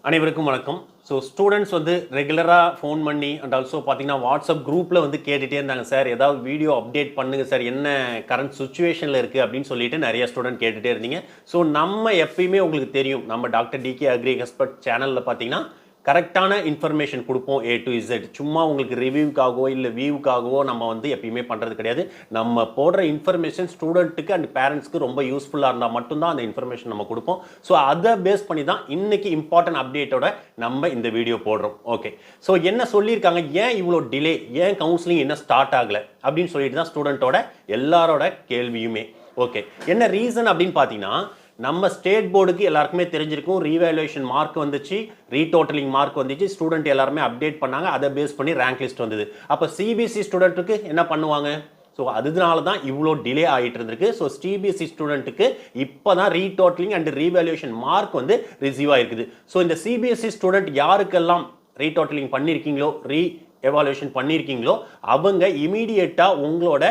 அனைவருக்கும் வணக்கம். So students வந்து ரெகுலராக ஃபோன் பண்ணி அண்ட் ஆல்சோ பார்த்தீங்கன்னா வாட்ஸ்அப் குரூப்பில் வந்து கேட்டுகிட்டே இருந்தாங்க, சார் ஏதாவது வீடியோ அப்டேட் பண்ணுங்க சார், என்ன கரண்ட் சுச்சுவேஷனில் இருக்குது அப்படின்னு சொல்லிட்டு நிறைய ஸ்டூடெண்ட் கேட்டுகிட்டே இருந்தீங்க. ஸோ நம்ம எப்பயுமே உங்களுக்கு தெரியும், நம்ம டாக்டர் டிகே அக்ரி எக்ஸ்பர்ட் சேனலில் பார்த்தீங்கன்னா கரெக்டான இன்ஃபர்மேஷன் கொடுப்போம் A to Z. சும்மா உங்களுக்கு ரிவ்யூக்காகவோ இல்லை வியூக்காகவோ நம்ம வந்து எப்பயுமே பண்ணுறது கிடையாது. நம்ம போடுற இன்ஃபர்மேஷன் ஸ்டூடெண்ட்டுக்கு அண்ட் பேரண்ட்ஸ்க்கு ரொம்ப யூஸ்ஃபுல்லாக இருந்தால் மட்டும்தான் அந்த இன்ஃபர்மேஷன் நம்ம கொடுப்போம். ஸோ அதை பேஸ் பண்ணி தான் இன்னைக்கு இம்பார்ட்டன்ட் அப்டேட்டோட நம்ம இந்த வீடியோ போடுறோம். ஓகே, ஸோ என்ன சொல்லியிருக்காங்க, ஏன் இவ்வளோ டிலே, ஏன் கவுன்சிலிங் என்ன ஸ்டார்ட் ஆகலை அப்படின்னு சொல்லிட்டு தான் ஸ்டூடெண்ட்டோட எல்லாரோட கேள்வியுமே. ஓகே, என்ன ரீசன் அப்படின்னு பார்த்தீங்கன்னா, நம்ம ஸ்டேட் போர்டுக்கு எல்லாருக்குமே தெரிஞ்சிருக்கும், ரீவேல்யூவேஷன் மார்க் வந்துச்சு, ரீடோட்டலிங் மார்க் வந்துச்சு, ஸ்டூடெண்ட் எல்லாருமே அப்டேட் பண்ணாங்க, அதை பேஸ் பண்ணி ரேங்க் லிஸ்ட் வந்தது. அப்போ சிபிஎஸ்சி ஸ்டூடெண்ட்டுக்கு என்ன பண்ணுவாங்க? ஸோ அதனால தான் இவ்வளோ டிலே ஆகிட்டு இருந்திருக்கு. ஸோ சிபிஎஸ்சி ஸ்டூடெண்ட்டுக்கு இப்போ தான் ரீடோட்டலிங் அண்ட் ரீவேல்யூவேஷன் மார்க் வந்து ரிசீவ் ஆகிருக்குது. ஸோ இந்த சிபிஎஸ்சி ஸ்டூடெண்ட் யாருக்கெல்லாம் ரீடோட்டலிங் பண்ணியிருக்கீங்களோ, எவாலுவேஷன் பண்ணியிருக்கீங்களோ, அவங்க இமீடியட்டாக உங்களோட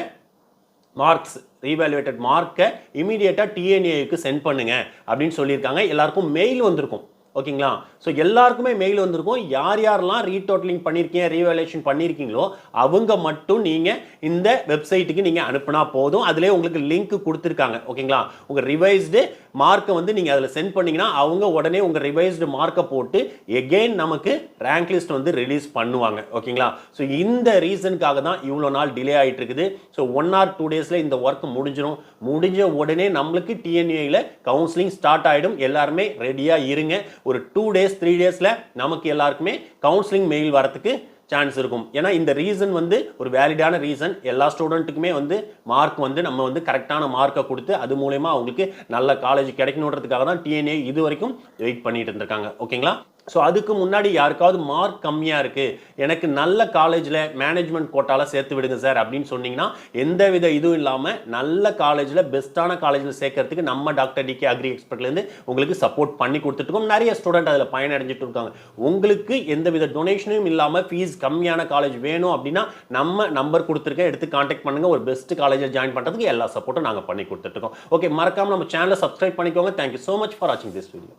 மார்க்ஸ், ரீவேல்யூவேட்டட் மார்க்கை இமீடியட்டாக டிஎன்ஏக்கு சென்ட் பண்ணுங்க அப்படின்னு சொல்லியிருக்காங்க. எல்லாருக்கும் மெயில் வந்திருக்கும். ஓகேங்களா? ஸோ எல்லாருக்குமே மெயில் வந்திருக்கும். யார் யாரெல்லாம் ரீடோட்டலிங் பண்ணியிருக்கீங்க, ரீவேல்யூவேஷன் பண்ணியிருக்கீங்களோ அவங்க மட்டும் நீங்கள் இந்த வெப்சைட்டுக்கு நீங்கள் அனுப்புனா போதும். அதிலே உங்களுக்கு லிங்க் கொடுத்துருக்காங்க. ஓகேங்களா? உங்கள் ரிவைஸ்டு மார்க்கை வந்து நீங்கள் அதில் சென்ட் பண்ணிங்கன்னா அவங்க உடனே உங்கள் ரிவைஸ்டு மார்க்கை போட்டு எகெயின் நமக்கு ரேங்க் லிஸ்ட் வந்து ரிலீஸ் பண்ணுவாங்க. ஓகேங்களா? ஸோ இந்த ரீசனுக்காக தான் இவ்வளோ நாள் டிலே ஆகிட்டு இருக்குது. ஸோ 1 or 2 டேஸில் இந்த ஒர்க் முடிஞ்சிடும். முடிஞ்ச உடனே நம்மளுக்கு டிஎன்ஏயில் கவுன்சிலிங் ஸ்டார்ட் ஆகிடும். எல்லாருமே ரெடியாக இருங்க. ஒரு 2 days 3 daysல நமக்கு எல்லாருக்குமே கவுன்சிலிங் மெயில் வரதுக்கு சான்ஸ் இருக்கும். ஏன்னா இந்த ரீசன் வந்து ஒரு வேலிடான ரீசன். எல்லா ஸ்டூடெண்ட்டுக்குமே வந்து மார்க் வந்து நம்ம வந்து கரெக்டான மார்க்கை கொடுத்து அது மூலயமா அவங்களுக்கு நல்ல காலேஜ் கிடைக்கணுன்றதுக்காக தான் டிஎன்ஏ இது வரைக்கும் வெயிட் பண்ணிட்டு இருந்திருக்காங்க. ஓகேங்களா? ஸோ அதுக்கு முன்னாடி யாருக்காவது மார்க் கம்மியாக இருக்குது, எனக்கு நல்ல காலேஜில் மேனேஜ்மெண்ட் கோட்டாவில் சேர்த்து விடுங்க சார் அப்படின்னு சொன்னீங்கன்னா, எந்த வித இதுவும் இல்லாமல் நல்ல காலேஜில் பெஸ்ட்டான காலேஜில் சேர்க்கறதுக்கு நம்ம டாக்டர் டிகே அக்ரி எக்ஸ்பர்ட்லேருந்து உங்களுக்கு சப்போர்ட் பண்ணி கொடுத்துட்ருக்கோம். நிறைய ஸ்டூடெண்ட் அதில் பயனடைஞ்சிட்டு இருக்காங்க. உங்களுக்கு எந்த வித டொனேஷனும் இல்லாமல் ஃபீஸ் கம்மியான காலேஜ் வேணும் அப்படின்னா நம்ம நம்பர் கொடுத்துருக்கேன், எடுத்து கான்டாக்ட் பண்ணுங்கள். ஒரு பெஸ்ட் காலேஜில் ஜாயின் பண்ணுறதுக்கு எல்லா சப்போர்ட்டும் நாங்கள் பண்ணி கொடுத்துட்ருக்கோம். ஓகே, மறக்காமல் நம்ம சேனலை சப்ஸ்கிரைப் பண்ணிக்கோங்க. தேங்க்யூ ஸோ மச் ஃபார் வாட்சிங் திஸ் வீடியோ.